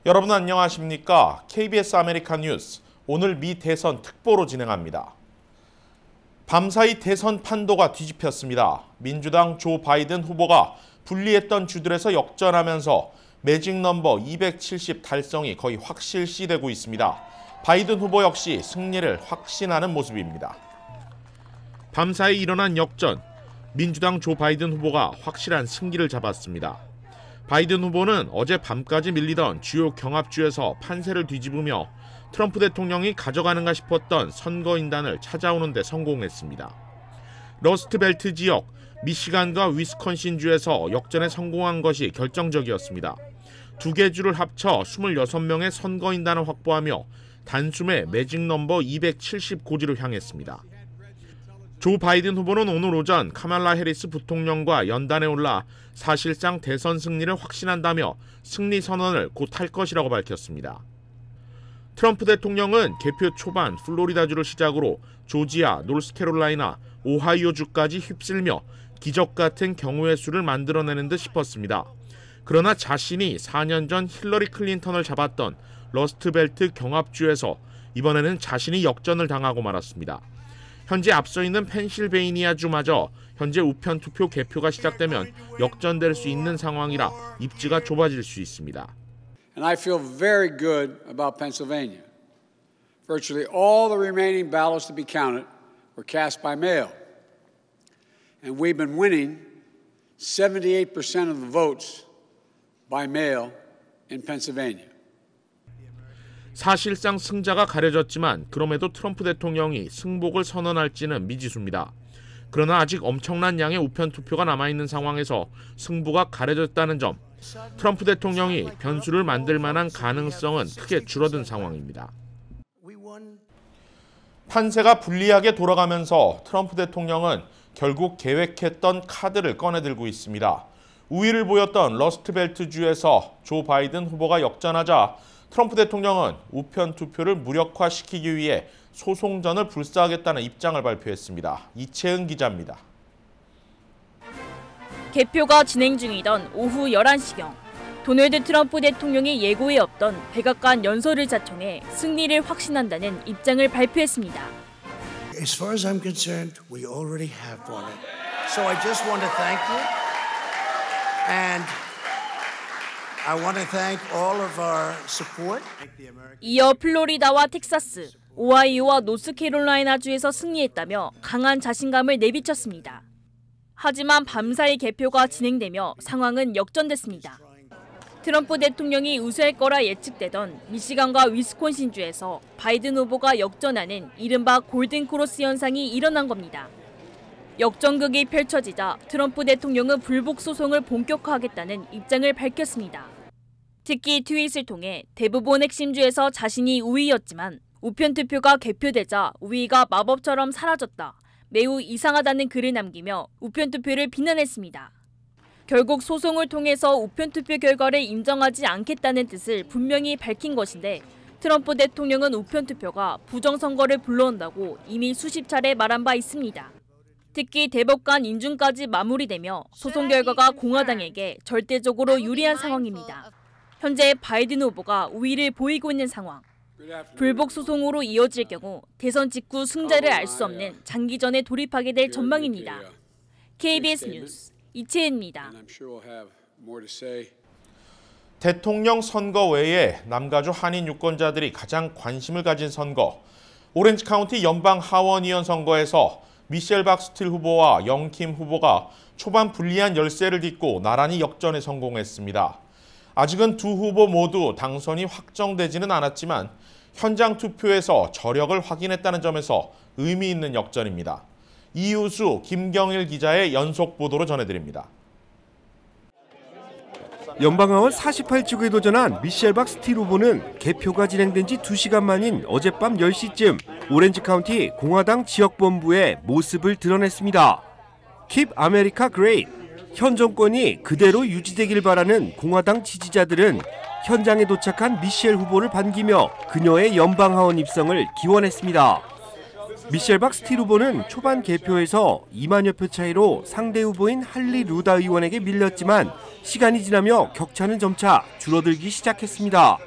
여러분 안녕하십니까? KBS 아메리카 뉴스, 오늘 미 대선 특보로 진행합니다. 밤사이 대선 판도가 뒤집혔습니다. 민주당 조 바이든 후보가 불리했던 주들에서 역전하면서 매직 넘버 270 달성이 거의 확실시되고 있습니다. 바이든 후보 역시 승리를 확신하는 모습입니다. 밤사이 일어난 역전, 민주당 조 바이든 후보가 확실한 승기를 잡았습니다. 바이든 후보는 어제 밤까지 밀리던 주요 경합주에서 판세를 뒤집으며 트럼프 대통령이 가져가는가 싶었던 선거인단을 찾아오는 데 성공했습니다. 러스트벨트 지역, 미시간과 위스콘신주에서 역전에 성공한 것이 결정적이었습니다. 두 개 주를 합쳐 26명의 선거인단을 확보하며 단숨에 매직 넘버 270 고지로 향했습니다. 조 바이든 후보는 오늘 오전 카말라 해리스 부통령과 연단에 올라 사실상 대선 승리를 확신한다며 승리 선언을 곧 할 것이라고 밝혔습니다. 트럼프 대통령은 개표 초반 플로리다주를 시작으로 조지아, 노스캐롤라이나, 오하이오주까지 휩쓸며 기적 같은 경우의 수를 만들어내는 듯 싶었습니다. 그러나 자신이 4년 전 힐러리 클린턴을 잡았던 러스트벨트 경합주에서 이번에는 자신이 역전을 당하고 말았습니다. 현재 앞서 있는 펜실베이니아주마저 현재 우편 투표 개표가 시작되면 역전될 수 있는 상황이라 입지가 좁아질 수 있습니다. And I feel very good about Pennsylvania. Virtually all the remaining ballots to be counted were cast by mail. And we've been winning 78% of the votes by mail in Pennsylvania. 사실상 승자가 가려졌지만 그럼에도 트럼프 대통령이 승복을 선언할지는 미지수입니다. 그러나 아직 엄청난 양의 우편 투표가 남아있는 상황에서 승부가 가려졌다는 점, 트럼프 대통령이 변수를 만들 만한 가능성은 크게 줄어든 상황입니다. 판세가 불리하게 돌아가면서 트럼프 대통령은 결국 계획했던 카드를 꺼내들고 있습니다. 우위를 보였던 러스트벨트주에서 조 바이든 후보가 역전하자 트럼프 대통령은 우편 투표를 무력화시키기 위해 소송전을 불사하겠다는 입장을 발표했습니다. 이채은 기자입니다. 개표가 진행 중이던 오후 11시경, 도널드 트럼프 대통령이 예고에 없던 백악관 연설을 자청해 승리를 확신한다는 입장을 발표했습니다. As far as I'm concerned, we already have won it. So I just want to thank you. And I want to thank all of our support. 이어 플로리다와 텍사스, 오하이오와 노스캐롤라이나주에서 승리했다며 강한 자신감을 내비쳤습니다. 하지만 밤사이 개표가 진행되며 상황은 역전됐습니다. 트럼프 대통령이 우세할 거라 예측되던 미시간과 위스콘신주에서 바이든 후보가 역전하는 이른바 골든크로스 현상이 일어난 겁니다. 역전극이 펼쳐지자 트럼프 대통령은 불복 소송을 본격화하겠다는 입장을 밝혔습니다. 특히 트윗을 통해 대부분 핵심주에서 자신이 우위였지만 우편 투표가 개표되자 우위가 마법처럼 사라졌다, 매우 이상하다는 글을 남기며 우편 투표를 비난했습니다. 결국 소송을 통해서 우편 투표 결과를 인정하지 않겠다는 뜻을 분명히 밝힌 것인데, 트럼프 대통령은 우편 투표가 부정선거를 불러온다고 이미 수십 차례 말한 바 있습니다. 특히 대법관 인준까지 마무리되며 소송 결과가 공화당에게 절대적으로 유리한 상황입니다. 현재 바이든 후보가 우위를 보이고 있는 상황. 불복 소송으로 이어질 경우 대선 직후 승자를 알 수 없는 장기전에 돌입하게 될 전망입니다. KBS 뉴스 이채은입니다. 대통령 선거 외에 남가주 한인 유권자들이 가장 관심을 가진 선거, 오렌지 카운티 연방 하원의원 선거에서 미셸 박스틸 후보와 영킴 후보가 초반 불리한 열세를 딛고 나란히 역전에 성공했습니다. 아직은 두 후보 모두 당선이 확정되지는 않았지만 현장 투표에서 저력을 확인했다는 점에서 의미 있는 역전입니다. 이우수, 김경일 기자의 연속 보도로 전해드립니다. 연방하원 48지구에 도전한 미셸 박스틸 후보는 개표가 진행된 지 2시간 만인 어젯밤 10시쯤 오렌지 카운티 공화당 지역본부에 모습을 드러냈습니다. Keep America Great! 현 정권이 그대로 유지되길 바라는 공화당 지지자들은 현장에 도착한 미셸 후보를 반기며 그녀의 연방하원 입성을 기원했습니다. 미셸 박스틸 후보는 초반 개표에서 2만여 표 차이로 상대 후보인 할리 루다 의원에게 밀렸지만 시간이 지나며 격차는 점차 줄어들기 시작했습니다.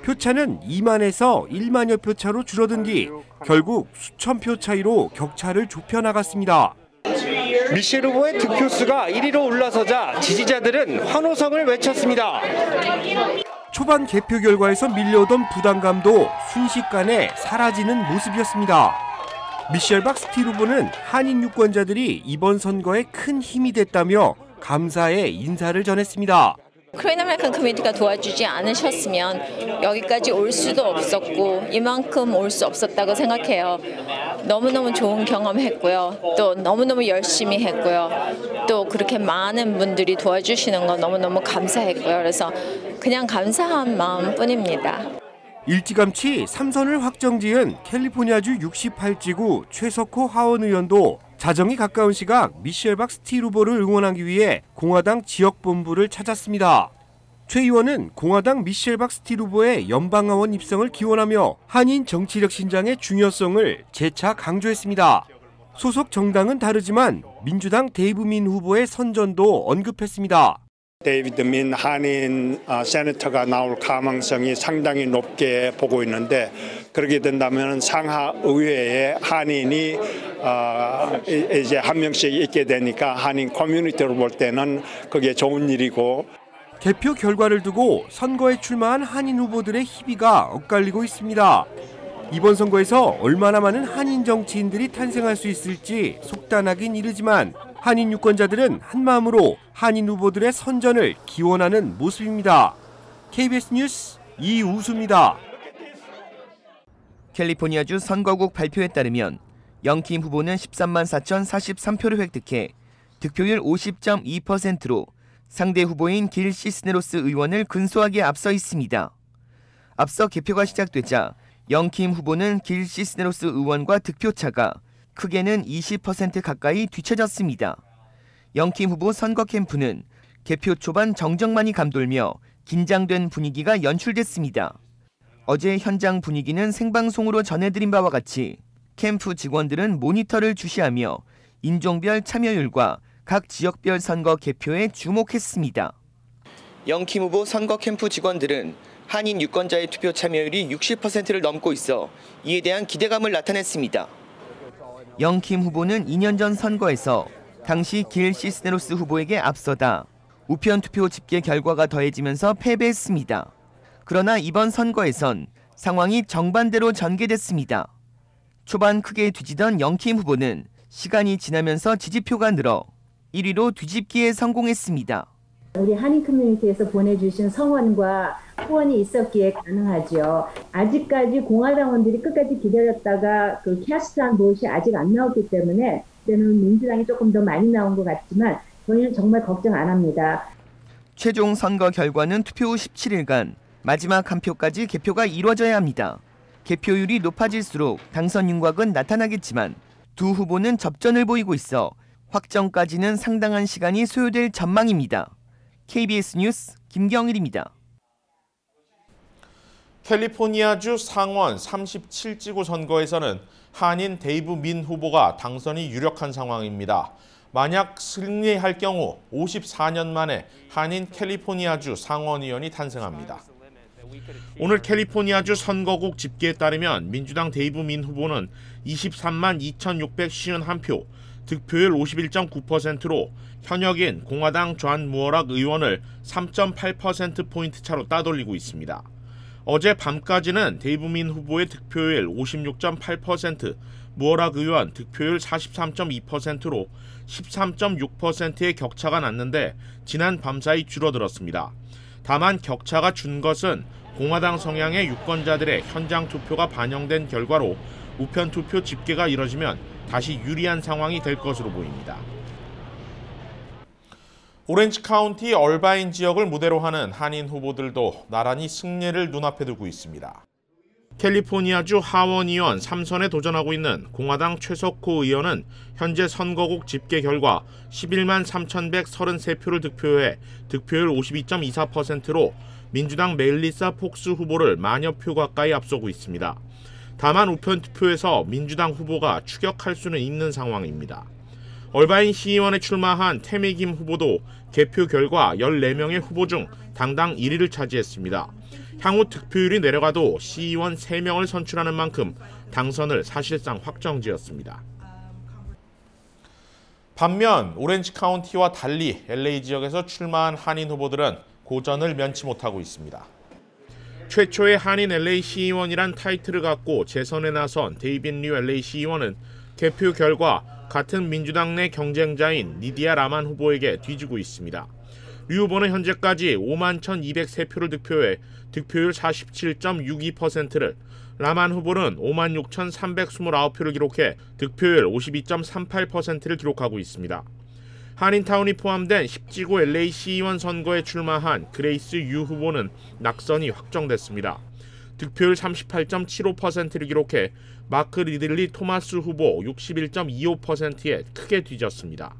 표차는 2만에서 1만여 표 차로 줄어든 뒤 결국 수천 표 차이로 격차를 좁혀 나갔습니다. 미셸 후보의 득표수가 1위로 올라서자 지지자들은 환호성을 외쳤습니다. 초반 개표 결과에서 밀려오던 부담감도 순식간에 사라지는 모습이었습니다. 미셸 박 스틸 후보는 한인 유권자들이 이번 선거에 큰 힘이 됐다며 감사의 인사를 전했습니다. 코리안 아메리칸 커뮤니티가 도와주지 않으셨으면 여기까지 올 수도 없었고 이만큼 올 수 없었다고 생각해요. 너무너무 좋은 경험했고요. 또 너무너무 열심히 했고요. 또 그렇게 많은 분들이 도와주시는 건 너무너무 감사했고요. 그래서 그냥 감사한 마음뿐입니다. 일찌감치 3선을 확정지은 캘리포니아주 68지구 최석호 하원 의원도 자정이 가까운 시각 미셸 박 스틸 후보를 응원하기 위해 공화당 지역본부를 찾았습니다. 최 의원은 공화당 미셸 박 스틸 후보의 연방하원 입성을 기원하며 한인 정치력 신장의 중요성을 재차 강조했습니다. 소속 정당은 다르지만 민주당 데이브 민 후보의 선전도 언급했습니다. 데이비드 민 한인 세네터가 나올 가능성이 상당히 높게 보고 있는데 그렇게 된다면 상하 의회에 한인이 이제 한 명씩 있게 되니까 한인 커뮤니티로 볼 때는 그게 좋은 일이고. 개표 결과를 두고 선거에 출마한 한인 후보들의 희비가 엇갈리고 있습니다. 이번 선거에서 얼마나 많은 한인 정치인들이 탄생할 수 있을지 속단하긴 이르지만 한인 유권자들은 한마음으로 한인 후보들의 선전을 기원하는 모습입니다. KBS 뉴스 이우수입니다. 캘리포니아주 선거국 발표에 따르면 영킴 후보는 13만 4,043표를 획득해 득표율 50.2%로 상대 후보인 길 시스네로스 의원을 근소하게 앞서 있습니다. 앞서 개표가 시작되자 영킴 후보는 길 시스네로스 의원과 득표차가 크게는 20% 가까이 뒤처졌습니다. 영킴 후보 선거 캠프는 개표 초반 정적만이 감돌며 긴장된 분위기가 연출됐습니다. 어제 현장 분위기는 생방송으로 전해드린 바와 같이 캠프 직원들은 모니터를 주시하며 인종별 참여율과 각 지역별 선거 개표에 주목했습니다. 영킴 후보 선거 캠프 직원들은 한인 유권자의 투표 참여율이 60%를 넘고 있어 이에 대한 기대감을 나타냈습니다. 영킴 후보는 2년 전 선거에서 당시 길 시스네로스 후보에게 앞서다 우편 투표 집계 결과가 더해지면서 패배했습니다. 그러나 이번 선거에선 상황이 정반대로 전개됐습니다. 초반 크게 뒤지던 영킴 후보는 시간이 지나면서 지지표가 늘어 1위로 뒤집기에 성공했습니다. 우리 한인 커뮤니티에서 보내주신 성원과 후원이 있었기에 가능하죠. 아직까지 공화당원들이 끝까지 기다렸다가 그 캐스트한 보트이 아직 안 나왔기 때문에 그때는 민주당이 조금 더 많이 나온 것 같지만 저희는 정말 걱정 안 합니다. 최종 선거 결과는 투표 후 17일간 마지막 한 표까지 개표가 이루어져야 합니다. 개표율이 높아질수록 당선 윤곽은 나타나겠지만 두 후보는 접전을 보이고 있어 확정까지는 상당한 시간이 소요될 전망입니다. KBS 뉴스 김경일입니다. 캘리포니아주 상원 37지구 선거에서는 한인 데이브 민 후보가 당선이 유력한 상황입니다. 만약 승리할 경우 54년 만에 한인 캘리포니아주 상원의원이 탄생합니다. 오늘 캘리포니아주 선거국 집계에 따르면 민주당 데이브 민 후보는 23만 2,651표, 득표율 51.9%로 현역인 공화당 존 무어락 의원을 3.8%포인트 차로 따돌리고 있습니다. 어제 밤까지는 데이브 민 후보의 득표율 56.8%, 무어락 의원 득표율 43.2%로 13.6%의 격차가 났는데 지난 밤사이 줄어들었습니다. 다만 격차가 준 것은 공화당 성향의 유권자들의 현장 투표가 반영된 결과로 우편 투표 집계가 이뤄지면 다시 유리한 상황이 될 것으로 보입니다. 오렌지 카운티 얼바인 지역을 무대로 하는 한인 후보들도 나란히 승리를 눈앞에 두고 있습니다. 캘리포니아주 하원의원 3선에 도전하고 있는 공화당 최석호 의원은 현재 선거국 집계 결과 11만 3,133표를 득표해 득표율 52.24%로 민주당 멜리사 폭스 후보를 만여 표 가까이 앞서고 있습니다. 다만 우편 투표에서 민주당 후보가 추격할 수는 있는 상황입니다. 얼바인 시의원에 출마한 태미 김 후보도 개표 결과 14명의 후보 중 당당 1위를 차지했습니다. 향후 득표율이 내려가도 시의원 3명을 선출하는 만큼 당선을 사실상 확정지었습니다. 반면 오렌지 카운티와 달리 LA 지역에서 출마한 한인 후보들은 고전을 면치 못하고 있습니다. 최초의 한인 LA 시의원이란 타이틀을 갖고 재선에 나선 데이빗 류 LA 시의원은 개표 결과 같은 민주당 내 경쟁자인 니디아 라만 후보에게 뒤지고 있습니다. 류 후보는 현재까지 51,203표를 득표해 득표율 47.62%를, 라만 후보는 56,329표를 기록해 득표율 52.38%를 기록하고 있습니다. 한인타운이 포함된 10지구 LA 시의원 선거에 출마한 그레이스 유 후보는 낙선이 확정됐습니다. 득표율 38.75%를 기록해 마크 리들리 토마스 후보 61.25%에 크게 뒤졌습니다.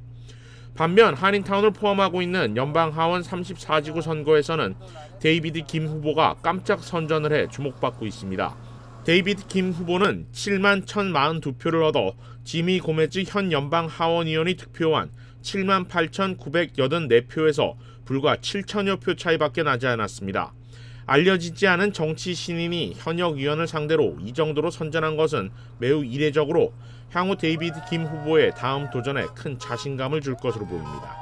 반면 한인타운을 포함하고 있는 연방하원 34지구 선거에서는 데이비드 김 후보가 깜짝 선전을 해 주목받고 있습니다. 데이비드 김 후보는 7만 1,042표를 얻어 지미 고메즈 현 연방하원의원이 득표한 7만 8,984표에서 불과 7천여 표 차이밖에 나지 않았습니다. 알려지지 않은 정치 신인이 현역 의원을 상대로 이 정도로 선전한 것은 매우 이례적으로 향후 데이비드 김 후보의 다음 도전에 큰 자신감을 줄 것으로 보입니다.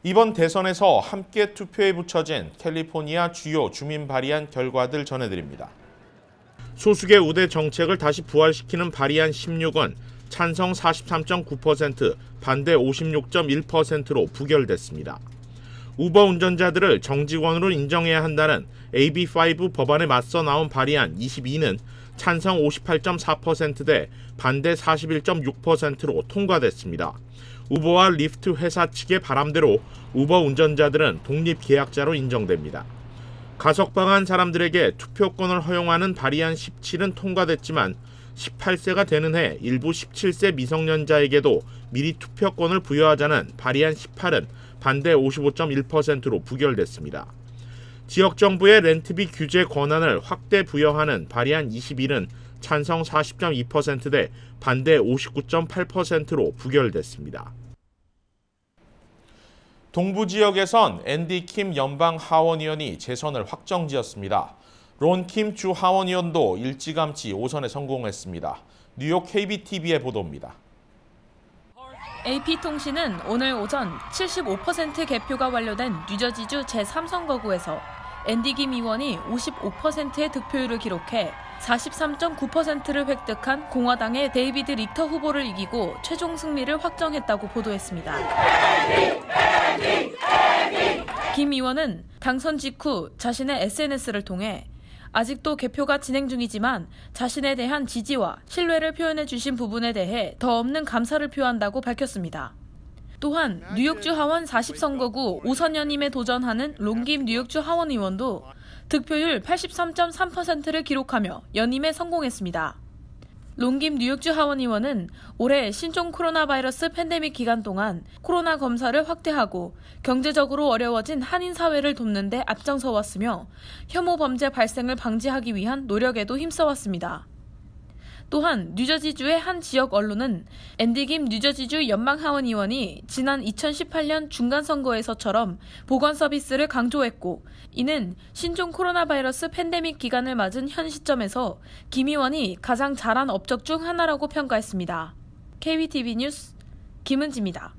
이번 대선에서 함께 투표에 붙여진 캘리포니아 주요 주민 발의안 결과들 전해드립니다. 소수계 우대 정책을 다시 부활시키는 발의안 16은 찬성 43.9%, 반대 56.1%로 부결됐습니다. 우버 운전자들을 정직원으로 인정해야 한다는 AB5 법안에 맞서 나온 발의안 22는 찬성 58.4%대 반대 41.6%로 통과됐습니다. 우버와 리프트 회사 측의 바람대로 우버 운전자들은 독립계약자로 인정됩니다. 가석방한 사람들에게 투표권을 허용하는 발의안 17은 통과됐지만 18세가 되는 해 일부 17세 미성년자에게도 미리 투표권을 부여하자는 발의안 18은 반대 55.1%로 부결됐습니다. 지역정부의 렌트비 규제 권한을 확대 부여하는 발의안 21은 찬성 40.2%대 반대 59.8%로 부결됐습니다. 동부 지역에선 앤디 킴 연방 하원의원이 재선을 확정지었습니다. 론 킴 주 하원의원도 일찌감치 5선에 성공했습니다. 뉴욕 KBTV의 보도입니다. AP통신은 오늘 오전 75% 개표가 완료된 뉴저지주 제3선거구에서 앤디 김 의원이 55%의 득표율을 기록해 43.9%를 획득한 공화당의 데이비드 릭터 후보를 이기고 최종 승리를 확정했다고 보도했습니다. 김 의원은 당선 직후 자신의 SNS를 통해 아직도 개표가 진행 중이지만 자신에 대한 지지와 신뢰를 표현해 주신 부분에 대해 더 없는 감사를 표한다고 밝혔습니다. 또한 뉴욕주 하원 40선거구 5선 연임에 도전하는 롱김 뉴욕주 하원 의원도 득표율 83.3%를 기록하며 연임에 성공했습니다. 롱김 뉴욕주 하원 의원은 올해 신종 코로나 바이러스 팬데믹 기간 동안 코로나 검사를 확대하고 경제적으로 어려워진 한인 사회를 돕는 데 앞장서 왔으며 혐오 범죄 발생을 방지하기 위한 노력에도 힘써왔습니다. 또한 뉴저지주의 한 지역 언론은 앤디 김 뉴저지주 연방하원 의원이 지난 2018년 중간선거에서처럼 보건 서비스를 강조했고 이는 신종 코로나 바이러스 팬데믹 기간을 맞은 현 시점에서 김 의원이 가장 잘한 업적 중 하나라고 평가했습니다. KBTV 뉴스 김은지입니다.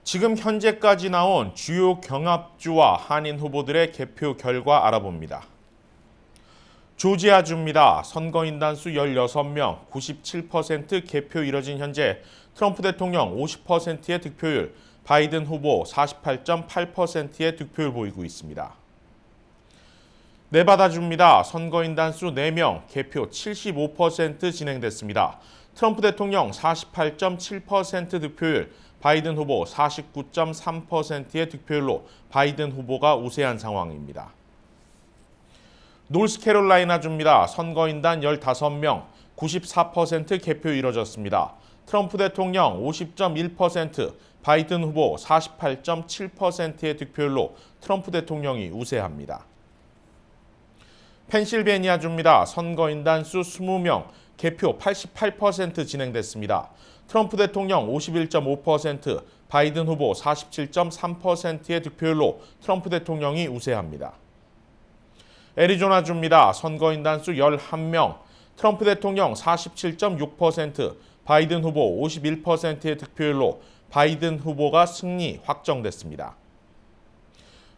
지금 현재까지 나온 주요 경합주와 한인 후보들의 개표 결과 알아봅니다. 조지아주입니다. 선거인단 수 16명, 97% 개표 이뤄진 현재 트럼프 대통령 50%의 득표율, 바이든 후보 48.8%의 득표율 보이고 있습니다. 네바다주입니다. 선거인단 수 4명, 개표 75% 진행됐습니다. 트럼프 대통령 48.7% 득표율, 바이든 후보 49.3%의 득표율로 바이든 후보가 우세한 상황입니다. 노스캐롤라이나주입니다. 선거인단 15명, 94% 개표 이뤄졌습니다. 트럼프 대통령 50.1%, 바이든 후보 48.7%의 득표율로 트럼프 대통령이 우세합니다. 펜실베니아주입니다. 선거인단 수 20명, 개표 88% 진행됐습니다. 트럼프 대통령 51.5%, 바이든 후보 47.3%의 득표율로 트럼프 대통령이 우세합니다. 애리조나주입니다. 선거인단 수 11명, 트럼프 대통령 47.6%, 바이든 후보 51%의 득표율로 바이든 후보가 승리 확정됐습니다.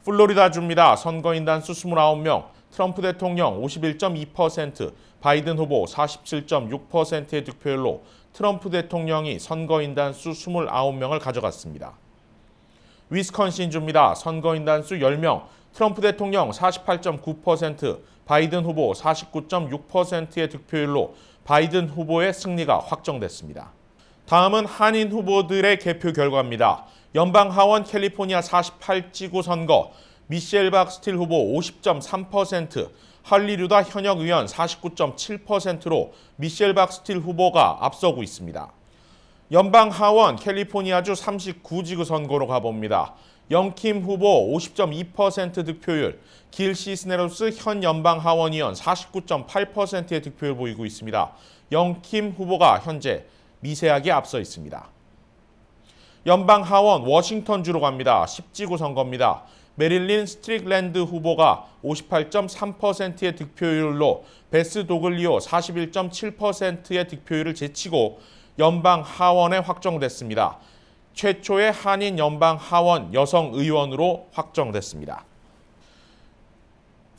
플로리다주입니다. 선거인단 수 29명, 트럼프 대통령 51.2%, 바이든 후보 47.6%의 득표율로 트럼프 대통령이 선거인단 수 29명을 가져갔습니다. 위스콘신주입니다. 선거인단 수 10명, 트럼프 대통령 48.9%, 바이든 후보 49.6%의 득표율로 바이든 후보의 승리가 확정됐습니다. 다음은 한인 후보들의 개표 결과입니다. 연방 하원 캘리포니아 48지구 선거, 미셸 박스틸 후보 50.3%, 할리 류다 현역 의원 49.7%로 미셸 박스틸 후보가 앞서고 있습니다. 연방 하원 캘리포니아주 39지구 선거로 가봅니다. 영킴 후보 50.2% 득표율, 길 시스네로스 현 연방 하원의원 49.8%의 득표율을 보이고 있습니다. 영킴 후보가 현재 미세하게 앞서 있습니다. 연방 하원 워싱턴주로 갑니다. 10지구 선거입니다. 메릴린 스트릭랜드 후보가 58.3%의 득표율로 베스 도글리오 41.7%의 득표율을 제치고 연방 하원에 확정됐습니다. 최초의 한인 연방 하원 여성 의원으로 확정됐습니다.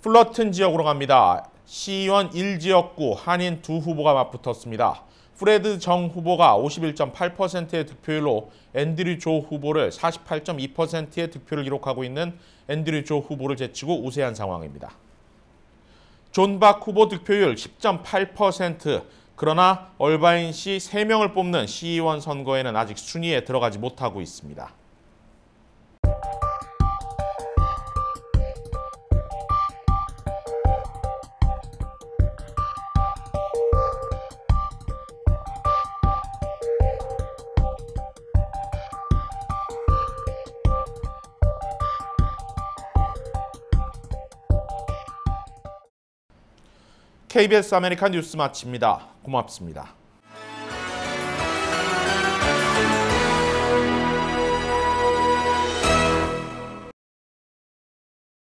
플러튼 지역으로 갑니다. 시의원 1지역구 한인 두 후보가 맞붙었습니다. 프레드 정 후보가 51.8%의 득표율로 앤드류 조 후보를 48.2%의 득표를 기록하고 있는 앤드류 조 후보를 제치고 우세한 상황입니다. 존 박 후보 득표율 10.8%, 그러나 얼바인 시 3명을 뽑는 시의원 선거에는 아직 순위에 들어가지 못하고 있습니다. KBS 아메리칸 뉴스 마칩니다. 고맙습니다.